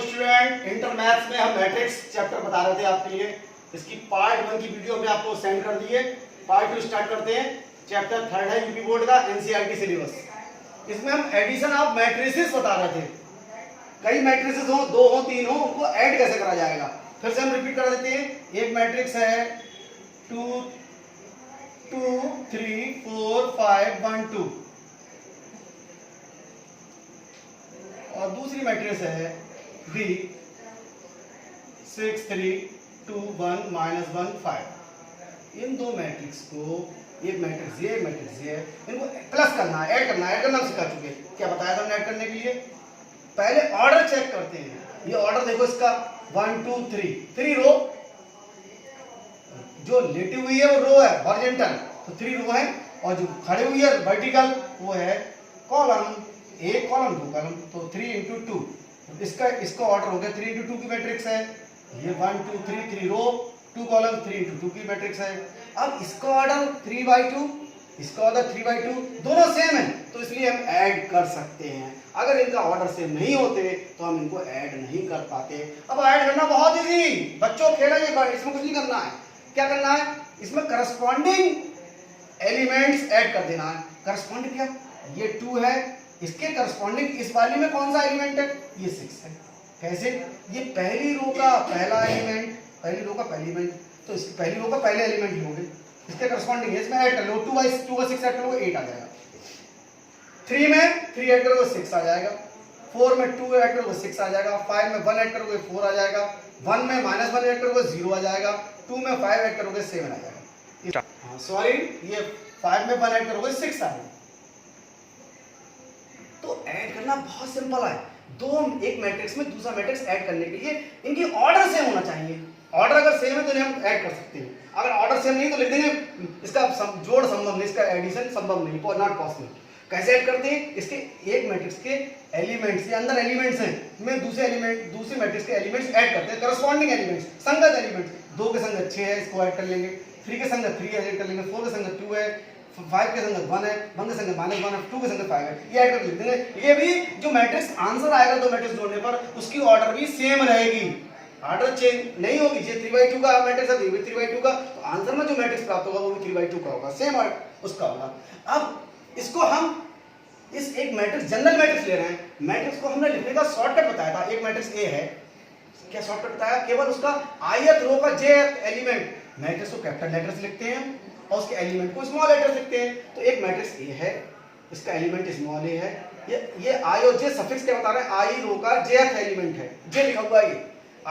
Student, inter maths में हम matrix chapter बता रहे थे आपके लिए। इसकी पार्ट 1 की वीडियो में आपको सेंड कर दी है। पार्ट 2 स्टार्ट करते हैं। चैप्टर 3 है यूपी बोर्ड का एनसीईआरटी सिलेबस। इसमें हम एडिशन ऑफ मैट्रिसेस बता रहे थे। कई मैट्रिसेस हो, 2 हो, 3 हो, उनको ऐड कैसे करा जाएगा। फिर से हम रिपीट कर देते हैं। एक मैट्रिक्स है 2 2 3 4 5 1 2 और दूसरी मैट्रिक्स है बी 6 3 2 1 -1 5। इन दो मैट्रिक्स को, एक मैट्रिक्स ये, एक मैट्रिक्स ये, इनको प्लस करना है, ऐड करना है। ऐड करना हम सिखा चुके हैं। क्या बताया था हमने ऐड करने के लिए? पहले ऑर्डर चेक करते हैं। ये ऑर्डर देखो इसका 1 2 3 रो, जो लेटी हुई है वो रो है हॉरिजॉन्टल, तो 3 रो है, और जो खड़ी हुई है वर्टिकल वो है कॉलम। एक कॉलम 2 कॉलम, तो 3 इंटू 2। इसका ऑर्डर हो गया 3 इंटू 2 की मैट्रिक्स है। ये 1 2 3 रो, 2 कॉलम, 3 इंटू 2 की मैट्रिक्स है। अब इसका ऑर्डर 3/2, इसका ऑर्डर 3/2, दोनों सेम है, तो इसलिए हम ऐड कर सकते हैं। अगर इनका ऑर्डर सेम नहीं होते तो हम इनको ऐड नहीं कर पाते। अब ऐड करना बहुत इजी, बच्चों खेलेंगे, इसमें कुछ नहीं करना है। क्या करना है? इसमें करस्पॉन्डिंग एलिमेंट्स ऐड कर देना है। करस्पॉन्डिंग क्या? ये 2 है, इसके करस्पॉन्डिंग इस वाली में कौन सा एलिमेंट है? ये 6 है। कैसे? ये पहली रो का पहला एलिमेंट, पहली रो का पहली एलिमेंट, तो इसकी पहली रो का पहले एलिमेंट लोगे, इसके करस्पॉन्डिंग है, इसमें ऐड कर लो। 2 बाई 6 ऐड करोगे 8 आ जाएगा। 3 में 3 ऐड करोगे 6 आ जाएगा। 4 में 2 ऐड करोगे 6 आ जाएगा। 5 में 1 ऐड करोगे 4 आ जाएगा। 1 में -1 ऐड करोगे 0 आ जाएगा। 2 में 5 ऐड करोगे 7 आ जाएगा। हाँ सॉरी, ये 5 में 1 ऐड करोगे 6 आ जाएगा। तो ऐड करना बहुत सिंपल है। एक मैट्रिक्स में दूसरा मैट्रिक्स ऐड करने के लिए इनकी ऑर्डर सेम होना चाहिए। ऑर्डर अगर सेम है तो इन्हें हम ऐड कर सकते हैं। अगर ऑर्डर सेम नहीं तो लिख देंगे इसका जोड़ संभव नहीं, इसका एडिशन संभव नहीं, नॉट पॉसिबल। कैसे ऐड करते हैं? इसके एक मैट्रिक्स के एलिमेंट्स, ये अंदर एलिमेंट्स हैं, में दूसरे मैट्रिक्स के एलिमेंट्स ऐड करते हैं। करस्पॉन्डिंग एलिमेंट्स, संगत एलिमेंट्स। 2 के संगत 6 है, इसको ऐड कर लेंगे। 3 के संगत 3 ऐड कर लेंगे। 4 के संगत 2 है, 5 के संगत 1 है, 1 के संगत -1 है, 2 के संगत 5 है। ये ऐड कर लेते हैं। ये भी जो मैट्रिक्स आंसर आएगा दो मैट्रिक्स जोड़ने पर, उसकी ऑर्डर भी सेम रहेगी, ऑर्डर चेंज नहीं होगी। ये 3/2 का मैट्रिक्स है, ये भी 3/2 का, तो आंसर में जो मैट्रिक्स प्राप्त होगा वो भी 3/2 का होगा, सेम उसका होगा। अब इसको हम इस एक मैट्रिक्स, जनरल मैट्रिक्स ले रहे हैं। मैट्रिक्स को हमने लिखने का शॉर्टकट बताया था। एक मैट्रिक्स ए है, क्या शॉर्टकट बताया? केवल उसका ith रो का jth एलिमेंट, मैट्रिक्स को कैपिटल लेटर से लिखते हैं और उसके एलिमेंट को स्मॉल लेटर से लिखते हैं। तो एक मैट्रिक्स ए है, इसका एलिमेंट स्मॉल ए है। ये i और j सफिक्स क्या बता रहे हैं? i रो का jth एलिमेंट है, j लिखा हुआ है।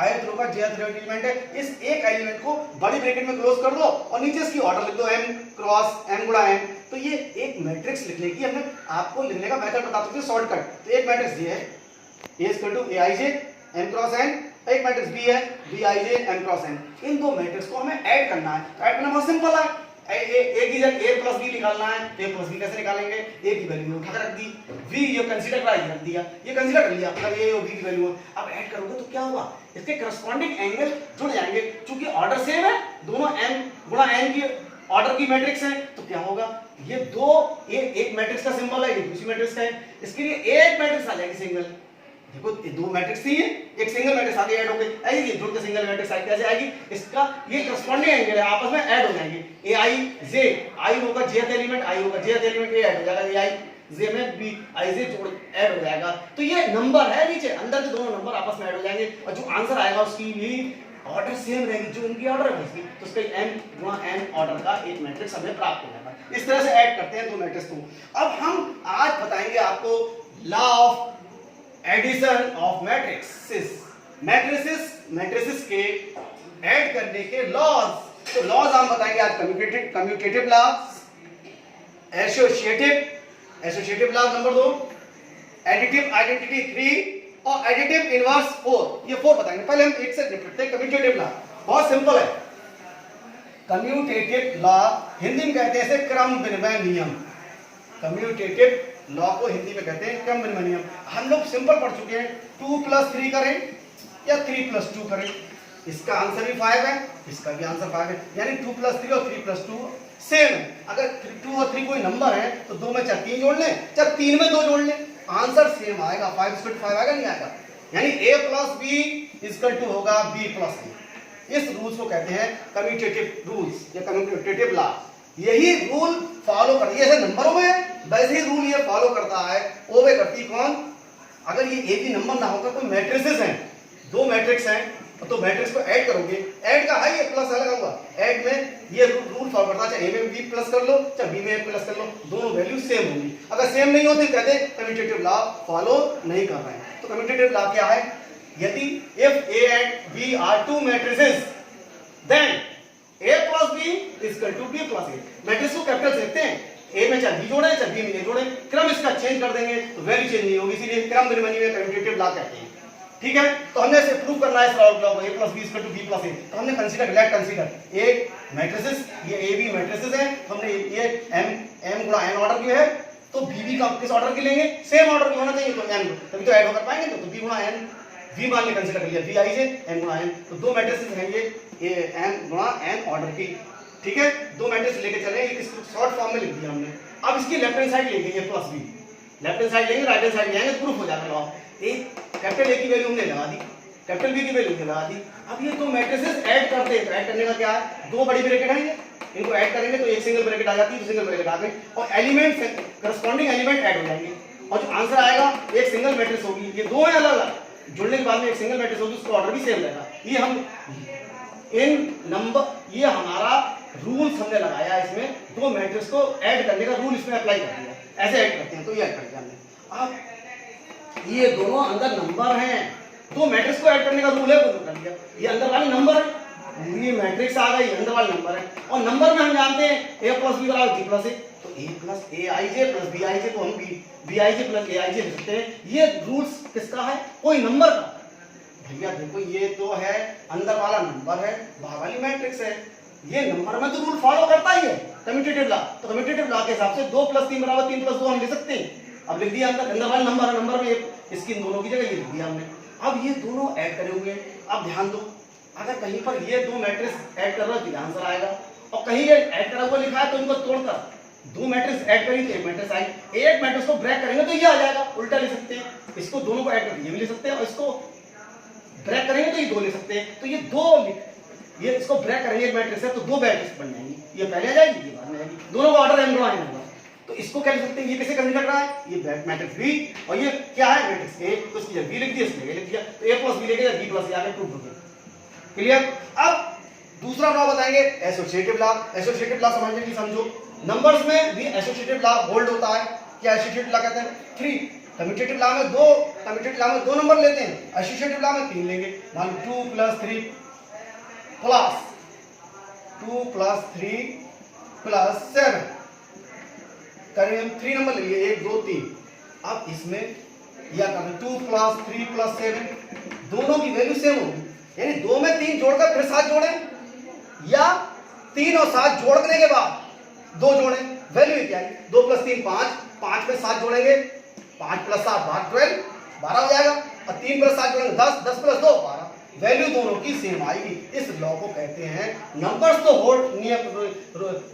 ith रो का jth एलिमेंट है। इस एक एलिमेंट को बड़ी ब्रैकेट में क्लोज कर दो और नीचे इसकी ऑर्डर लिख दो, m क्रॉस n गुणा n। तो ये एक मैट्रिक्स लिखने की हमने आपको लिखने का मेथड बता चुके हैं, शॉर्टकट। तो एक मैट्रिक्स ये है, a = aij m cross n। एक मैट्रिक्स b है, bij m क्रॉस n। इन दो मैट्रिक्स को हमें ऐड करना है। ऐड करना बहुत सिंपल है। a की जगह a प्लस b निकालना है। a प्लस b कैसे निकालेंगे? a की वैल्यू उठा कर रख दी, v ये कंसीडर करा, रख दिया, ये कंसीडर कर लिया, मतलब a और b की वैल्यू है। अब ऐड करोगे तो क्या होगा? इसके करस्पॉन्डिंग एंगल जुड़ जाएंगे। चूंकि ऑर्डर सेम है, दोनों m गुणा n की ऑर्डर की मैट्रिक्स है, तो क्या होगा? ये दो, एक मैट्रिक्स का सिंबल है, ये दूसरी मैट्रिक्स का है, इसके लिए एक मैट्रिक्स आ जाएगी सिंगल। देखो ये दो मैट्रिक्स थी, एक सिंगल मैट्रिक्स आगे ऐड हो गई, आएगी जुड़ के सिंगल मैट्रिक्स आएगी। कैसे आएगी? इसका ये करस्पॉन्डिंग एंगल है, आपस में ऐड हो जाएंगे। ए आई जे, आई होगा jth एलिमेंट, आई होगा jth एलिमेंट, ए ऐड हो जाएगा, ए आई जे में बी आई जे जोड़ ऐड हो जाएगा। तो ये नंबर है नीचे, अंदर के दोनों नंबर आपस में ऐड हो जाएंगे और जो आंसर आएगा उसकी भी ऑर्डर सेम रहेगी, जो इनकी ऑर्डर है तो उसका m गुणा n ऑर्डर का एक मैट्रिक्स हमें प्राप्त हो जाएगा। इस तरह से ऐड करते हैं दो मैट्रिक्स को। अब हम आज बताएंगे आपको law of addition of matrices, matrices के ऐड करने के लॉज। तो लॉज हम बताएंगे आज commutative laws, associative laws number 2, additive identity 3 और एडिटिव इनवर्स 4। ये 4 बताएंगे। पहले हम एक से निपटते हैं। कम्यूटेटिव लॉ बहुत सिंपल है। कम्यूटेटिव लॉ हिंदी में कहते हैं इसे क्रम विनिमय नियम। कम्यूटेटिव लॉ को हिंदी में कहते हैं क्रम विनिमय नियम। हम लोग सिंपल पढ़ चुके हैं, 2 + 3 करें या 3 + 2 करें, इसका आंसर भी 5 है, इसका भी आंसर 5 है, यानी 2 + 3 और 3 + 2 सेम है। अगर 2 और 3 कोई नंबर है तो 2 में चाहे 3 जोड़ लें, चाहे 3 में 2 जोड़ लें, आंसर सेम आएगा। 5 = 5 आएगा, नहीं आएगा? यानी a plus B equal to होगा b प्लस ए। इस रूल्स को कहते हैं कम्यूटेटिव रूल्स या कम्यूटेटिव लॉ। यही रूल फॉलो कर, जैसे नंबरों में वैसे ही रूल ये फॉलो करता है, ओवे करती कौन, अगर ये एक ही नंबर ना होगा, कोई मैट्रिसेस हैं, दो मैट्रिक्स हैं, तो मैट्रिक्स को ऐड करोगे, ऐड का है ये प्लस लगा हुआ, ऐड में ये रूल फॉलो करता है, चाहे ए में बी प्लस कर लो चाहे बी में प्लस कर लो, दोनों वैल्यू सेम होंगी। अगर सेम नहीं होती कहते कम्यूटेटिव लॉ फॉलो नहीं कर रहे हैं। तो कम्यूटेटिव लॉ क्या है, यदि if A and B are two matrices then a plus B equal to b plus A. Matrix को कैपिटल से लिखते हैं, a में चाहे b जोड़े चाहे b में a जोड़े, क्रम इसका चेंज कर देंगे तो वैल्यू चेंज नहीं होगी, इसीलिए क्रम निर्माणी में कम्यूटेटिव लॉ कहते हैं। ठीक है, तो हमने इसे प्रूव करना है इस लॉ को, a plus B equal to b plus A. तो हमने कंसीडर, लेट कंसीडर एक मैट्रिसेस, ये a b मैट्रिसेस हैं, हमने ये m गुणा n ऑर्डर की है, तो b b का किस ऑर्डर की लेंगे, सेम ऑर्डर की होना चाहिए, तो n तभी तो ऐड होकर पाएंगे, तो b गुणा n v मान के कंसीडर कर लिया, v i से m गुणा n, तो दो मैट्रिसेस हैं ये m गुणा n ऑर्डर की। ठीक है, दो मैट्रिक्स लेके चले, इसको शॉर्ट फॉर्म में लिख दिया हमने। अब इसकी लेफ्ट हैंड साइड लेंगे a plus B, left hand side लेंगे, राइट हैंड साइड लेंगे, प्रूफ हो जाएगा लॉ। कैपिटल ए की वैल्यू हमने लगा दी, कैपिटल बी की वैल्यू लगा दी। अब ये दो मैट्रिसेस ऐड करते हैं, तो ऐड करने का क्या है, दो बड़ी ब्रैकेट है, इनको ऐड करेंगे तो एक सिंगल ब्रैकेट आ जाती है, तो सिंगल ब्रैकेट आ गई और एलिमेंट करस्पॉन्डिंग एलिमेंट ऐड हो जाएंगे, और जो आंसर आएगा एक सिंगल मैट्रिक्स होगी। ये दो है अलग अलग, जुड़ने के बाद में एक सिंगल मैट्रिक्स होगी, उसका ऑर्डर भी सेम रहेगा। ये हम इन नंबर, ये हमारा रूल्स हमने लगाया, इसमें दो मैट्रिक्स को ऐड करने का रूल इसमें अप्लाई कर दिया, ऐसे ऐड करते हैं, तो ये ऐड कर दिया हमने। अब ये दोनों अंदर नंबर हैं, दो मैट्रिक्स को ऐड करने का रूल है, वो कर दिया, ये अंदर वाले नंबर है, पूरी मैट्रिक्स आ गई, अंदर वाले नंबर है, और नंबर में हम जानते हैं a प्लस बी बराबर b प्लस ए, तो a plus A I J plus B I J को हम B I J plus A I जे लिख सकते हैं। ये रूल्स किसका है, कोई नंबर का। भैया देखो ये तो है अंदर वाला नंबर है, बाहर वाली मैट्रिक्स है, ये नंबर में तो रूल फॉलो करता ही है कम्यूटेटिव लॉ। तो कम्यूटेटिव लॉ के हिसाब से 2 + 3 = 3 + 2 हम लिख सकते हैं। अब लिख दिया अंदर वाला नंबर है, नंबर में इसकी दोनों की जगह ये लिख दिया हमने। अब ये दोनों ऐड करे हुए, अब ध्यान दो, अगर कहीं पर ये दो मैट्रिक्स ऐड कर रहा है तो आंसर आएगा, और कहीं ये ऐड करा हुआ लिखा है तो इनको तोड़कर दो मैट्रिक्स ऐड करेंगे तो एक मैट्रिक्स आई, एक मैट्रिक्स को ब्रेक करेंगे तो ये आ जाएगा, उल्टा लिख सकते हैं, इसको दोनों को ऐड करके ये भी लिख सकते हैं, और इसको ब्रेक करेंगे तो ये दो लिख सकते हैं। तो ये दो, ये इसको ब्रेक करेंगे एक मैट्रिक्स है तो दो मैट्रिक्स बन जाएंगी, ये पहले आ जाएगी ये बाद में आएगी, दोनों का ऑर्डर m गुणा n होगा। तो इसको क्या लिख सकते हैं, ये किसे कंसीडर रहा है, ये मैट्रिक्स b, और ये क्या है मैट्रिक्स a, तो इसकी जगह b लिख दिया, इसकी जगह लिख दिया, तो a + b लेके b + a आगे प्रूफ हो गया। क्लियर। अब दूसरा लॉ बताएंगे एसोसिएटिव लॉ। एसोसिएटिव लॉ समझने की समझो, नंबर्स में भी एसोसिएटिव लॉ होल्ड होता है। क्या एसोसिएटिव लॉ कहते हैं, 3। कम्यूटेटिव लॉ में दो नंबर लेते हैं, एसोसिएटिव लॉ में 3 लेंगे। मान 2 + 3 + 7 करेंगे हम, 3 नंबर ले लिए, 1 2 3। अब इसमें या करें 2 + 3 + 7, दोनों की वैल्यू सेम होगी, यानी 2 में 3 जोड़कर फिर 7 जोड़ें, या 3 और 7 जोड़ने के बाद 2 जोड़ें, वैल्यू क्या है, 2 + 3 5, 5 में 7 जोड़ेंगे, 5 + 7 12 हो जाएगा, और 3 + 7 जोड़ेंगे 10, 10 + 2 12, वैल्यू दोनों की सेम आएगी। इस लॉ को कहते हैं नंबर्स तो होल्ड,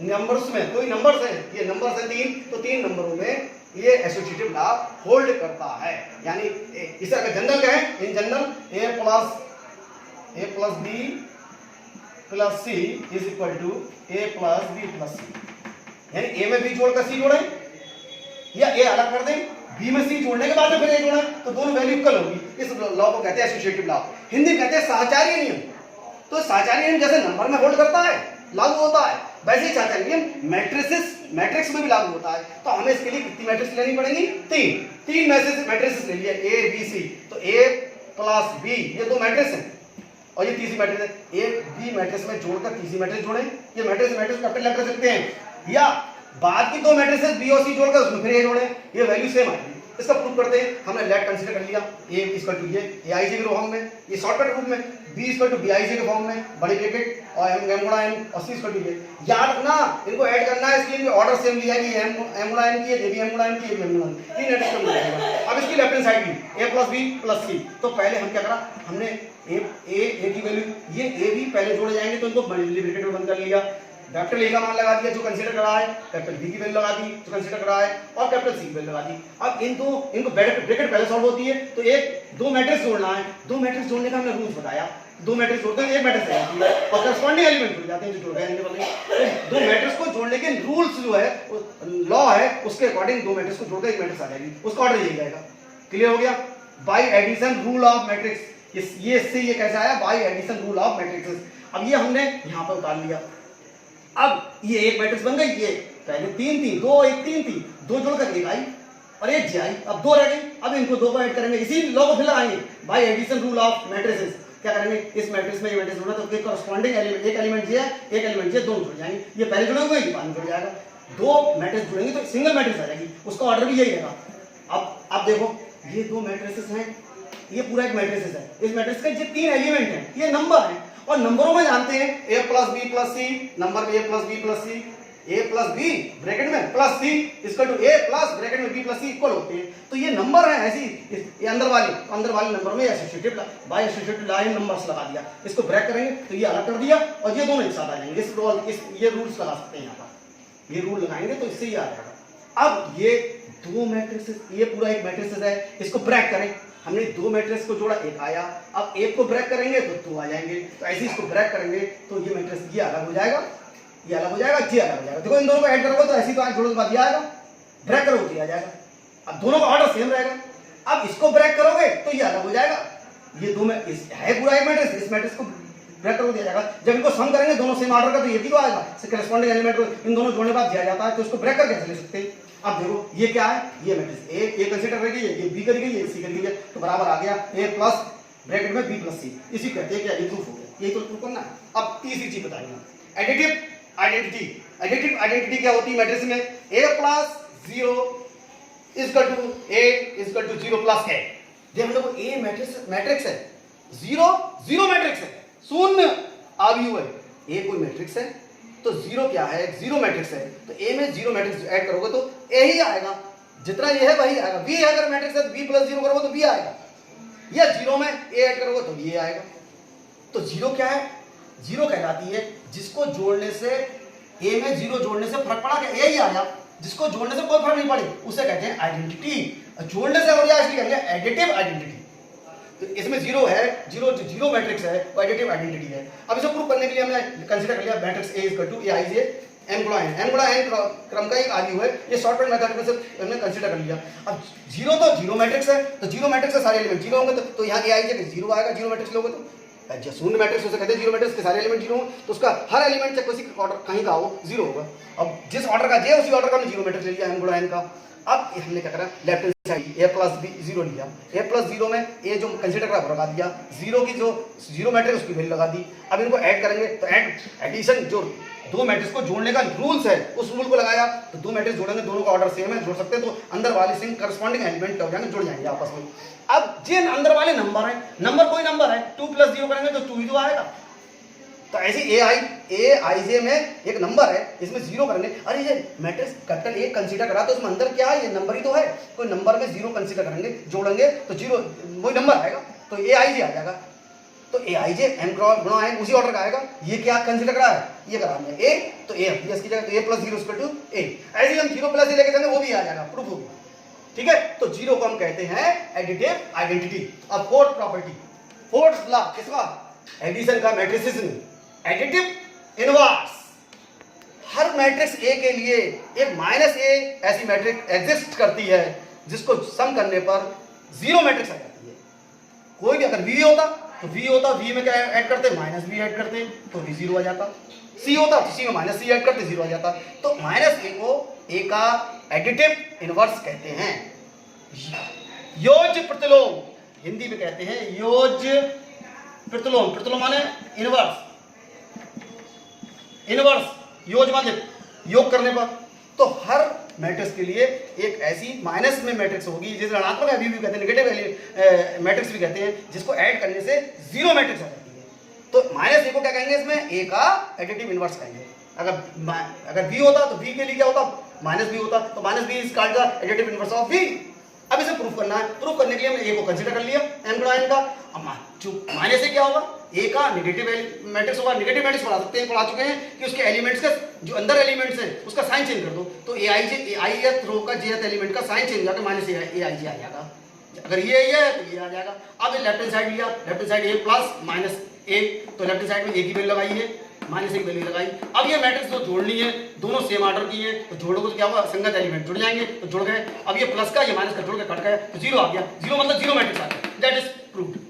नंबर्स में कोई नंबर्स है, ये नंबर्स है 3, तो 3 नंबरों में ये एसोसिएटिव लॉ होल्ड करता है। यानी इसे अगर जनरल कहें, in general a + b + c = a + b + c, यानी a में b जोड़कर c जोड़ें, या a अलग कर दें, b में c जोड़ने के बाद में फिर a जोड़ें, तो दोनों वैल्यू इक्वल होगी। इस लॉ को कहते हैं एसोसिएटिव लॉ, हिंदी में कहते हैं साहचर्य नियम। तो साहचर्य नियम जैसे नंबर में होल्ड करता है, लागू होता है, वैसे ही साहचर्य नियम मैट्रिक्स में भी लागू होता है। तो हमें इसके लिए कितनी मैट्रिक्स लेनी पड़ेगी, 3 मैट्रिक्स ले लिया, a b c, तो a + b, ये दो मैट्रिक्स हैं, और ये तीसरी मैट्रिक्स है, a b मैट्रिक्स में जोड़कर तीसरी मैट्रिक्स जोड़ें, ये मैट्रिक्स कैपिटल लेटर से लिखते हैं, या बाद की दो मैट्रिक्स b और c जोड़कर उसमें फिर a जोड़ें, ये वैल्यू सेम आएगी। इसका प्रूफ करते हैं, हमने लेट कंसीडर कर लिया, a = ये aij के फॉर्म में, ये शॉर्टकट रूप में, b = bij के फॉर्म में, बड़ी ब्रैकेट, और m गुणा n, और c = ये। याद रखना, इनको ऐड करना है, इसलिए ऑर्डर सेम लिया है कि m गुणा n की है, ये भी m गुणा n की है, ये भी m गुणा n, 3 मैट्रिक्स मिल जाएगा। अब इसकी लेफ्ट हैंड साइड भी a + b + c, तो पहले हम क्या करा, हमने a की वैल्यू, ये a भी पहले जोड़े जाएंगे तो इनको बड़ी ब्रैकेट में बंद कर लिया, कैपिटल ए का मान लगा दिया जो कंसीडर करा है, कैपिटल बी की वैल्यू लगा दी जो कंसीडर करा है, और कैपिटल सी की वैल्यू लगा दी। अब इनको ब्रैकेट पहले सॉल्व होती है, तो एक दो मैट्रिक्स जोड़ना है, दो मैट्रिक्स जोड़ने का हमने रूल्स बताया, दो मैट्रिक्स जोड़ते हैं एक मैट्रिक्स आ जाती है और करस्पॉन्डिंग एलिमेंट जुड़ जाते हैं जो जोड़ रहे हैं वाले। तो दो मैट्रिक्स को जोड़ने के रूल्स जो है लॉ है उसके अकॉर्डिंग दो मैट्रिक्स को जोड़कर एक मैट्रिक्स आ जाएगी, उसका ऑर्डर यही जाएगा। क्लियर हो गया? By addition rule of matrix, ये इससे ये कैसे आया? By addition rule of matrix. अब ये हमने यहाँ पर उतार लिया। अब ये एक मैट्रिक्स बन गई, ये पहले तीन थी, दो एक तीन थी, दो जोड़कर एक आई और एक जे आई, अब दो रह गई। अब इनको दो को ऐड करेंगे, इसी लॉ को फिर लगाएंगे by addition rule of matrices. क्या करेंगे? इस मैट्रिक्स में ये मैट्रिक्स जोड़ना तो कॉरस्पॉन्डिंग एलिमेंट, एक एलिमेंट जे है एक एलिमेंट जे, दोनों जुड़ जाएंगे। ये पहले जुड़ेंगे ये बाद में जुड़ जाएगा। दो मैट्रिक्स जुड़ेंगे तो सिंगल मैट्रिक्स आ जाएगी, उसका ऑर्डर भी यही रहेगा। अब देखो ये दो मैट्रिसेस हैं, ये पूरा एक मैट्रिसेस है, इस मैट्रिक्स के ये तीन एलिमेंट हैं, ये नंबर हैं और नंबरों में जानते हैं a plus B plus C, number में a plus B plus C, a plus B bracket में प्लस सी इसका टू a प्लस ब्रैकेट में b प्लस सी इक्वल होते हैं। तो ये नंबर है ऐसी, ये अंदर वाले नंबर में associative by associative line numbers लगा दिया, इसको ब्रेक करेंगे तो ये अलग कर दिया और ये दोनों एक साथ आ जाएंगे। ये रूल्स लगा सकते हैं यहाँ पर, ये रूल लगाएंगे तो इससे ये आ जाएगा। अब ये दो मैट्रिक्स, ये पूरा एक मैट्रिक्स है, इसको ब्रेक करें, हमने दो मैट्रिक्स को जोड़ा एक आया, अब एक को ब्रेक करेंगे तो दो आ जाएंगे, तो ऐसे इसको ब्रेक करेंगे तो ये मैट्रिक्स ये अलग हो जाएगा, ये अलग हो जाएगा, ये अलग हो जाएगा। देखो इन दोनों को ऐड करोगे तो ऐसी तो आज जोड़ोगे बाद ये आएगा, ब्रेक करोगे तो ये आ जाएगा। अब दोनों का ऑर्डर सेम रहेगा, अब इसको ब्रेक करोगे तो ये अलग हो जाएगा। ये दो में है पूरा एक मैट्रिक्स, इस मैट्रिक्स को ब्रेक करोगे दिया जाएगा। जब इनको सम करेंगे दोनों सेम ऑर्डर का तो ये भी तो आएगा, करस्पॉन्डिंग एलिमेंट को इन दोनों जोड़ने के बाद दिया जाता है, तो इसको ब्रेक करके कैसे ले सकते हैं? अब देखो ये क्या है, ये मैट्रिक्स ए कंसीडर करेगी, ये बी करी गई, ये सी करी गई है, तो बराबर आ गया ए प्लस ब्रैकेट में बी प्लस सी, इसी कहते हैं क्या ये प्रूफ हो गया, यही तो प्रूफ करना है। अब तीसरी चीज बताएंगे एडिटिव आइडेंटिटी। एडिटिव आइडेंटिटी क्या होती है मैट्रिक्स में? A plus zero equal to A equal to zero plus है। देखो ए मैट्रिक्स है, जीरो मैट्रिक्स है, शून्य आव्यूह है, ए कोई मैट्रिक्स है तो जीरो क्या है? जीरो मैट्रिक्स है, तो ए में जीरो मैट्रिक्स ऐड करोगे तो ए ही आएगा, जितना ये है वही आएगा। बी अगर मैट्रिक्स है तो बी प्लस जीरो करोगे तो बी आएगा, या जीरो में ए ऐड करोगे तो ये आएगा। तो जीरो क्या है? जीरो कहलाती है जिसको जोड़ने से, ए में जीरो जोड़ने से फर्क पड़ा क्या? ए ही आया, जिसको जोड़ने से कोई फर्क नहीं पड़े उसे कहते हैं आइडेंटिटी। जोड़ने से और इसलिए कहते हैं एडिटिव आइडेंटिटी। तो इसमें जीरो है, जीरो मैट्रिक्स है, वो एडिटिव आइडेंटिटी है। अब इसे प्रूव करने के लिए हमने कंसीडर कर लिया matrix A equal to A I J M गुणा एन क्रम का एक आव्यूह है, ये शॉर्टकट मेथड में से हमने कंसीडर कर लिया। अब जीरो तो जीरो मैट्रिक्स है, तो जीरो मैट्रिक्स के सारे एलिमेंट जीरो होंगे, तो यहाँ ए आई जे जीरो आएगा, जीरो मैट्रिक्स लोगे तो शून्य मैट्रिक्स उसे कहते हैं जीरो मैट्रिक्स के सारे एलिमेंट जीरो होंगे, तो उसका हर एलिमेंट चाहे किसी ऑर्डर कहीं का हो जीरो होगा। अब जिस ऑर्डर का जे उसी ऑर्डर का हमने जीरो मैट्रिक्स ले लिया एम गुणा एन का। अब हमने क्या करा, लेफ्ट हैंड साइड ए प्लस बी जीरो लिया, ए प्लस जीरो में ए जो कंसीडर करा लगा दिया, जीरो की जो जीरो मैट्रिक्स उसकी वैल्यू लगा दी। अब इनको ऐड करेंगे तो एडिशन जो दो मैट्रिक्स को जोड़ने का रूल्स है उस रूल को लगाया, तो दो मैट्रिक्स जोड़ेंगे, दोनों का ऑर्डर सेम है, जोड़ सकते हैं, तो अंदर वाले सिंग करस्पॉन्डिंग एलिमेंट क्या हो जाएंगे, जुड़ जाएंगे आपस में। अब जिन अंदर वाले नंबर है, नंबर कोई नंबर है, 2 प्लस 0 करेंगे तो 2 ही तो आएगा। तो ऐसे ए आई जे में एक नंबर है, इसमें जीरो करेंगे, अरे ये मैट्रिक्स कैपिटल ए कंसीडर करा तो उसमें अंदर क्या है, ये नंबर ही तो है, कोई नंबर में जीरो कंसीडर करेंगे, जोड़ेंगे तो जीरो वही नंबर आएगा, तो ए आई जे आ जाएगा। तो ए आई जे एम गुणा एन उसी ऑर्डर का आएगा। ये क्या कंसीडर करा है, ये करा हमने ए, तो ए प्लस की जगह तो ए प्लस जीरो इक्वल टू ए, ऐसे ही हम जीरो प्लस ए लेके जाएंगे वो भी आ जाएगा, प्रूफ होगी। ठीक है, तो जीरो को हम कहते हैं एडिटिव आइडेंटिटी। अब फोर्थ प्रॉपर्टी, फोर्थ लॉ किसका? एडिशन का, मैट्रिसेस में additive inverse. Her matrix A के लिए एक माइनस ए ऐसी मैट्रिक्स एग्जिस्ट करती है जिसको सम करने पर जीरो मैट्रिक्स आ जाती है। कोई भी अगर वी होता तो वी होता, वी में क्या ऐड करते, माइनस वी ऐड करते तो वी जीरो आ जाता। सी होता तो सी में माइनस सी ऐड करते जीरो आ जाता। तो माइनस ए को ए का एडिटिव इनवर्स कहते हैं। योज प्रतिलोम, हिंदी में कहते हैं योज प्रतिलोम। प्रतिलोम माने इनवर्स, इनवर्स योज माने योग करने पर। तो हर मैट्रिक्स के लिए एक ऐसी माइनस में मैट्रिक्स होगी, जिसे ऋणात्मक अभी भी कहते हैं, नेगेटिव मैट्रिक्स भी कहते हैं, जिसको ऐड करने से जीरो मैट्रिक्स आ जाती है। तो माइनस ए को क्या कहेंगे, इसमें ए का एडिटिव इनवर्स कहेंगे। अगर बी होता तो बी के लिए क्या होता, माइनस बी होता, तो minus B is called the additive inverse of B. अब इसे प्रूफ करना है, प्रूफ करने के लिए हमने ए को कंसीडर कर लिया एम गुणा एन का। अब जो माइनस ए क्या होगा, ए का नेगेटिव मैट्रिक्स होगा, नेगेटिव मैट्रिक्स पढ़ा चुके हैं कि उसके एलिमेंट्स का जो अंदर एलिमेंट्स है उसका साइन चेंज कर दो, तो आई रो का जेथ एलिमेंट का साइन चेंज करके माइनस ए आई जे आ जाएगा। अगर ये है तो ये आ जाएगा। अब लेफ्ट हैंड साइड लिया, लेफ्ट हैंड साइड ए प्लस माइनस ए, तो लेफ्ट हैंड साइड में ए की वैल्यू लगाई है, माइनस ए की वैल्यू लगाई। अब ये मैट्रिक्स जो जोड़नी है दोनों सेम ऑर्डर की है, तो जोड़ोगे तो क्या होगा, संगत एलिमेंट जुड़ जाएंगे, तो जुड़ गए। अब ये प्लस का ये माइनस का जुड़ के कट गया तो जीरो आ गया, जीरो मतलब जीरो मैट्रिक्स आ गया। That is proved.